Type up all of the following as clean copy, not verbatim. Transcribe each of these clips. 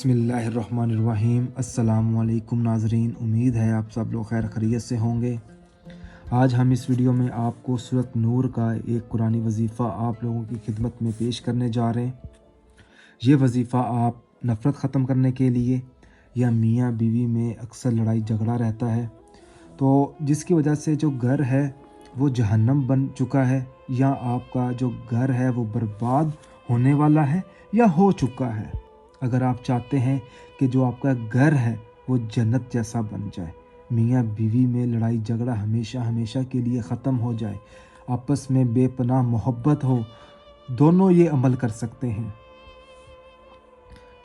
बिस्मिल्लाहिर्रहमानिर्रहीम। अस्सलामु अलैकुम नाज़रीन, उम्मीद है आप सब लोग खैर खैरियत से होंगे। आज हम इस वीडियो में आपको सूरत नूर का एक कुरानी वजीफ़ा आप लोगों की खिदमत में पेश करने जा रहे हैं। ये वजीफ़ा आप नफ़रत ख़त्म करने के लिए या मियाँ बीवी में अक्सर लड़ाई झगड़ा रहता है तो जिसकी वजह से जो घर है वो जहन्नम बन चुका है, या आपका जो घर है वो बर्बाद होने वाला है या हो चुका है। अगर आप चाहते हैं कि जो आपका घर है वो जन्नत जैसा बन जाए, मियाँ बीवी में लड़ाई झगड़ा हमेशा हमेशा के लिए ख़त्म हो जाए, आपस में बेपनाह मोहब्बत हो, दोनों ये अमल कर सकते हैं।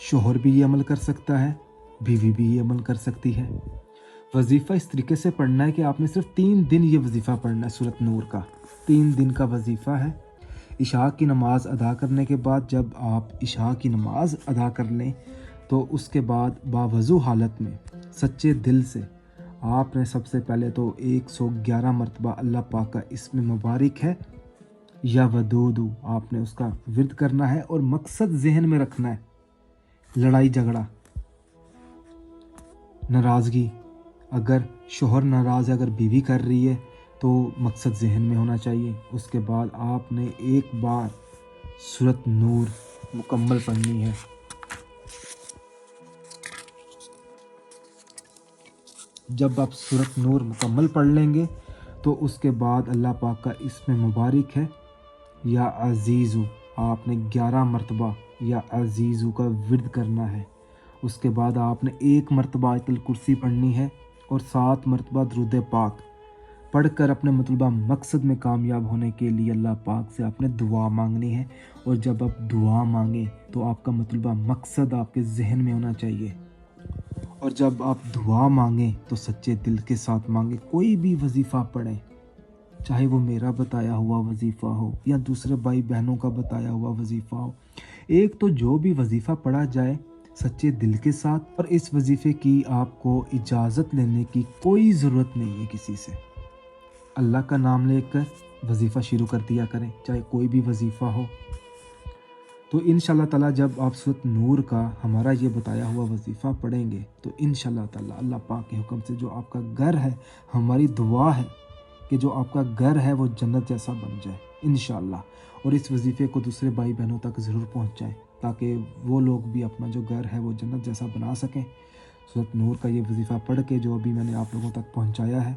शोहर भी ये अमल कर सकता है, बीवी भी ये अमल कर सकती है। वजीफ़ा इस तरीके से पढ़ना है कि आपने सिर्फ 3 दिन ये वजीफ़ा पढ़ना है। सूरत नूर का 3 दिन का वजीफ़ा है। इशा की नमाज़ अदा करने के बाद जब आप इशा की नमाज़ अदा कर लें तो उसके बाद बावज़ू हालत में सच्चे दिल से आपने सबसे पहले तो 111 मरतबा अल्लाह पाक का इस्म मुबारक है या वदूदू आपने उसका विर्द करना है, और मकसद जहन में रखना है लड़ाई झगड़ा, नाराज़गी। अगर शोहर नाराज़ है, अगर बीवी कर रही है तो मकसद जहन में होना चाहिए। उसके बाद आपने एक बार सूरत नूर मुकम्मल पढ़नी है। जब आप सूरत नूर मुकम्मल पढ़ लेंगे तो उसके बाद अल्लाह पाक का इस्म मुबारक है या अज़ीज़ू आपने 11 मरतबा या अज़ीज़ू का विर्द करना है। उसके बाद आपने 1 मरतबा आयतुल कुर्सी पढ़नी है और 7 मरतबा दुरूद पाक पढ़कर अपने मतलबा मकसद में कामयाब होने के लिए अल्लाह पाक से आपने दुआ मांगनी है। और जब आप दुआ मांगें तो आपका मतलबा मकसद आपके जहन में होना चाहिए, और जब आप दुआ मांगें तो सच्चे दिल के साथ मांगें। कोई भी वजीफ़ा पढ़ें, चाहे वो मेरा बताया हुआ वजीफ़ा हो या दूसरे भाई बहनों का बताया हुआ वजीफ़ा हो, एक तो जो भी वजीफ़ा पढ़ा जाए सच्चे दिल के साथ, और इस वजीफ़े की आपको इजाज़त लेने की कोई ज़रूरत नहीं है किसी से। अल्लाह का नाम लेकर वजीफ़ा शुरू कर दिया करें, चाहे कोई भी वजीफ़ा हो। तो इंशाअल्लाह ताला जब आप सूरत नूर का हमारा ये बताया हुआ वजीफ़ा पढ़ेंगे तो इंशाअल्लाह ताला अल्लाह पाक के हुक्म से जो आपका घर है, हमारी दुआ है कि जो आपका घर है वो जन्नत जैसा बन जाए इंशाअल्लाह। और इस वजीफ़े को दूसरे भाई बहनों तक ज़रूर पहुँचाएँ ताकि वो लोग भी अपना जो घर है वो जन्नत जैसा बना सकें। सूरत नूर का ये वजीफ़ा पढ़ के जो अभी मैंने आप लोगों तक पहुँचाया है